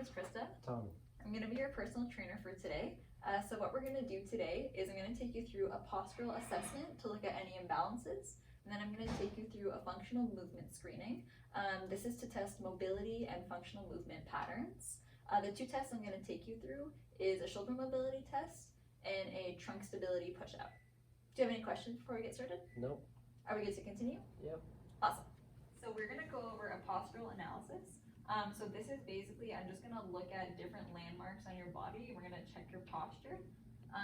is Krista. Tom. I'm going to be your personal trainer for today. So what we're going to do today is I'm going to take you through a postural assessment to look at any imbalances. And then I'm going to take you through a functional movement screening. This is to test mobility and functional movement patterns. The two tests I'm going to take you through is a shoulder mobility test and a trunk stability push-up. Do you have any questions before we get started? Nope. Are we good to continue? Yep. Awesome. So we're going to go over a postural analysis. So this is basically, I'm just going to look at different landmarks on your body. We're going to check your posture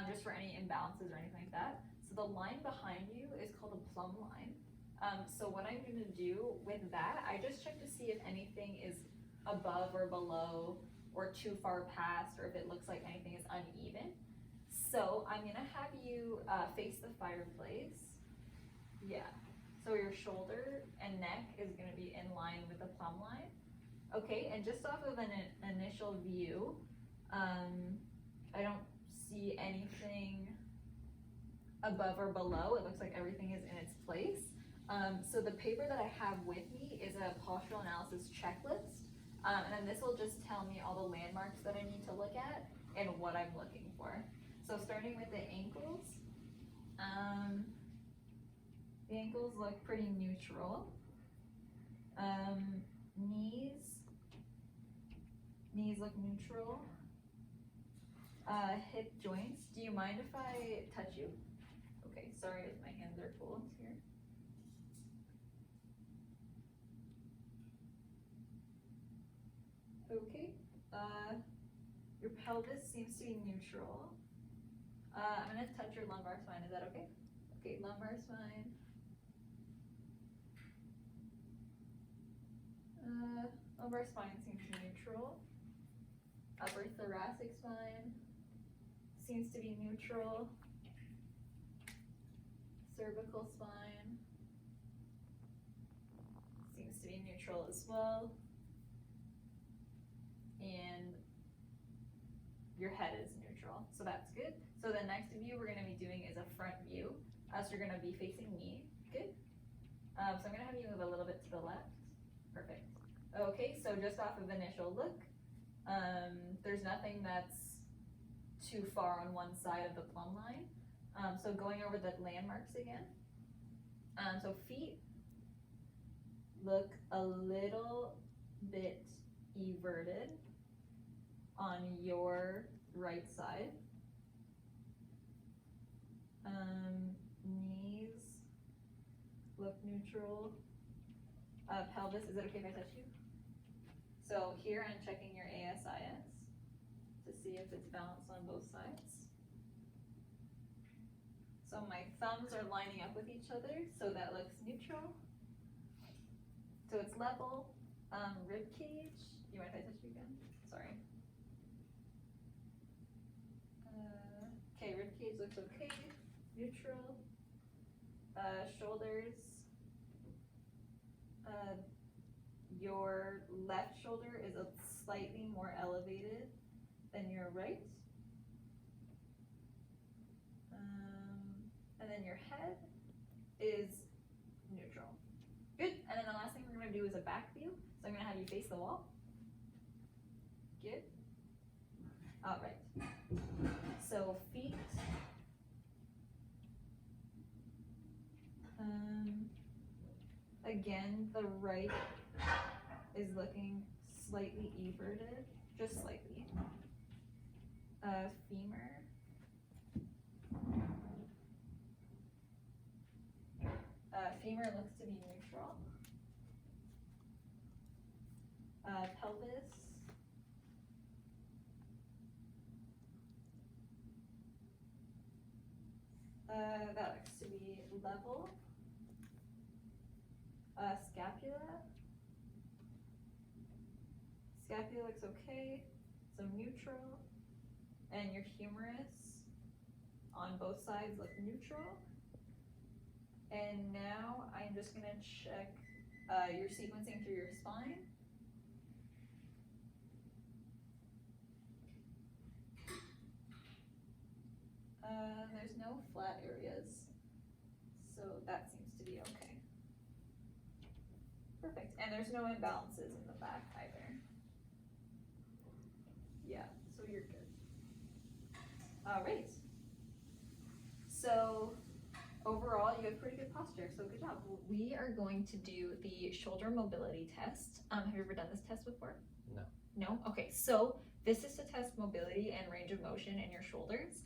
just for any imbalances or anything like that. So the line behind you is called a plumb line. So what I'm going to do with that, I just check to see if anything is above or below or too far past, or if it looks like anything is uneven. So I'm going to have you face the fireplace. Yeah. So your shoulder and neck is going to be in line with the plumb line. Okay, and just off of an initial view, I don't see anything above or below. It looks like everything is in its place. So the paper that I have with me is a postural analysis checklist. And then this will just tell me all the landmarks that I need to look at and what I'm looking for. So starting with the ankles. The ankles look pretty neutral. Knees look neutral. Hip joints. Do you mind if I touch you? Okay, sorry if my hands are cold here. Okay. Your pelvis seems to be neutral. I'm gonna touch your lumbar spine. Is that okay? Okay, lumbar spine. Lumbar spine seems neutral. Upper thoracic spine seems to be neutral. Cervical spine seems to be neutral as well. And your head is neutral, so that's good. So the next view we're going to be doing is a front view. So you're going to be facing me. Good. So I'm going to have you move a little bit to the left. Perfect. Okay, so just off of initial look, there's nothing that's too far on one side of the plumb line. So going over the landmarks again. So feet look a little bit everted on your right side. Knees look neutral. Pelvis, is it okay if I touch you? So here I'm checking your ASIS to see if it's balanced on both sides. So my thumbs are lining up with each other, so that looks neutral. So it's level. Rib cage, you mind if I touch you again? Sorry. Okay, rib cage looks okay, neutral. Shoulders. Your left shoulder is a slightly more elevated than your right. And then your head is neutral. Good. And then the last thing we're going to do is a back view. So I'm going to have you face the wall. Good. All right. So feet. Again, the right is looking slightly everted, just slightly. Femur. Femur looks to be neutral. Pelvis. That looks to be level. Scapula. Scapula looks okay, so neutral. And your humerus on both sides look neutral. And now I'm just gonna check your sequencing through your spine. There's no flat areas, so that seems to be okay. Perfect, and there's no imbalances in the back either. you're good. All right. So overall, you have pretty good posture, so good job. We are going to do the shoulder mobility test. Have you ever done this test before? No. No? Okay, so this is to test mobility and range of motion in your shoulders.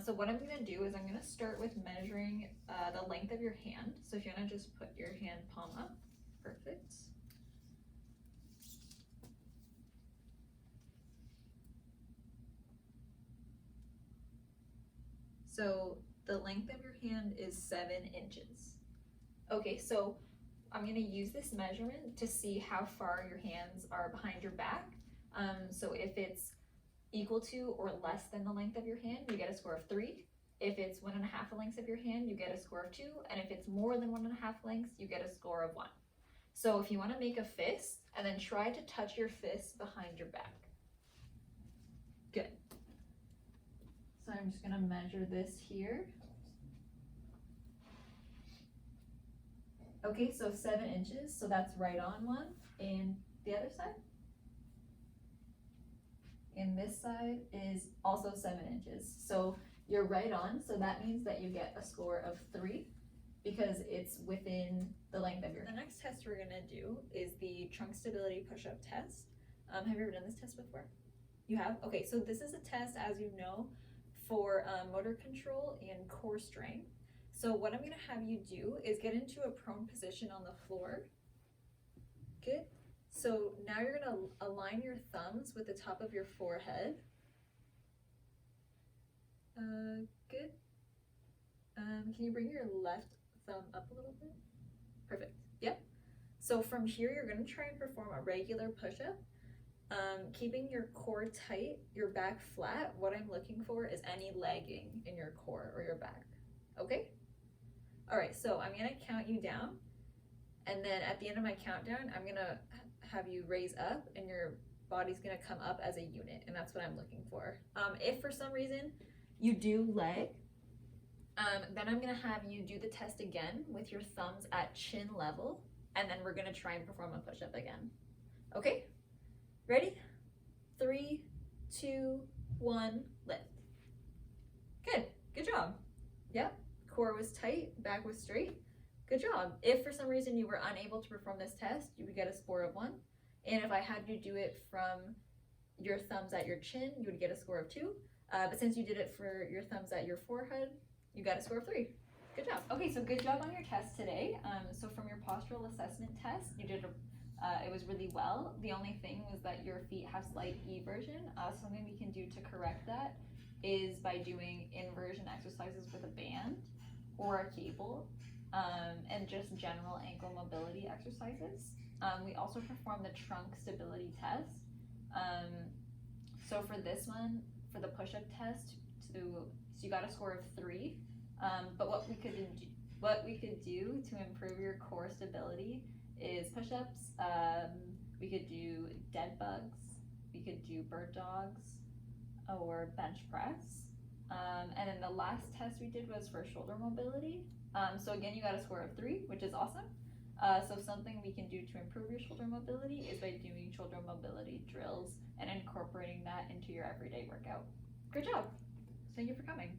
So what I'm gonna do is I'm gonna start with measuring the length of your hand. So if you wanna just put your hand palm up, perfect. So the length of your hand is 7 inches. Okay, so I'm gonna use this measurement to see how far your hands are behind your back. So if it's equal to or less than the length of your hand, you get a score of 3. If it's 1.5 the length of your hand, you get a score of 2. And if it's more than 1.5 lengths, you get a score of 1. So if you wanna make a fist, and then try to touch your fist behind your back. Good. So I'm just gonna measure this here. Okay, so 7 inches, so that's right on 1. And the other side? And this side is also 7 inches. So you're right on, so that means that you get a score of 3 because it's within the length of your. The next test we're gonna do is the trunk stability push-up test. Have you ever done this test before? You have? Okay, so this is a test, as you know, for motor control and core strength. So what I'm gonna have you do is get into a prone position on the floor. Good. So now you're gonna align your thumbs with the top of your forehead. Good. Can you bring your left thumb up a little bit? Perfect. Yep. So from here, you're gonna try and perform a regular push-up. Keeping your core tight, your back flat. What I'm looking for is any lagging in your core or your back. Okay? All right, so I'm gonna count you down, and then at the end of my countdown, I'm gonna have you raise up and your body's gonna come up as a unit, and that's what I'm looking for. If for some reason you do lag, then I'm gonna have you do the test again with your thumbs at chin level, and then we're gonna try and perform a push-up again. Okay? Ready? 3, 2, 1, lift. Good, good job. Yep, core was tight, back was straight. Good job. If for some reason you were unable to perform this test, you would get a score of 1. And if I had you do it from your thumbs at your chin, you would get a score of 2. But since you did it for your thumbs at your forehead, you got a score of 3. Good job. Okay, so good job on your test today. So from your postural assessment test, you did it was really well. The only thing was that your feet have slight eversion. Something we can do to correct that is by doing inversion exercises with a band or a cable, and just general ankle mobility exercises. We also perform the trunk stability test. So for this one, for the push-up test, so you got a score of 3. But what we could do to improve your core stability is push-ups. We could do dead bugs. We could do bird dogs or bench press. And then the last test we did was for shoulder mobility. So again, you got a score of 3, which is awesome. So something we can do to improve your shoulder mobility is by doing shoulder mobility drills and incorporating that into your everyday workout. Good job. Thank you for coming.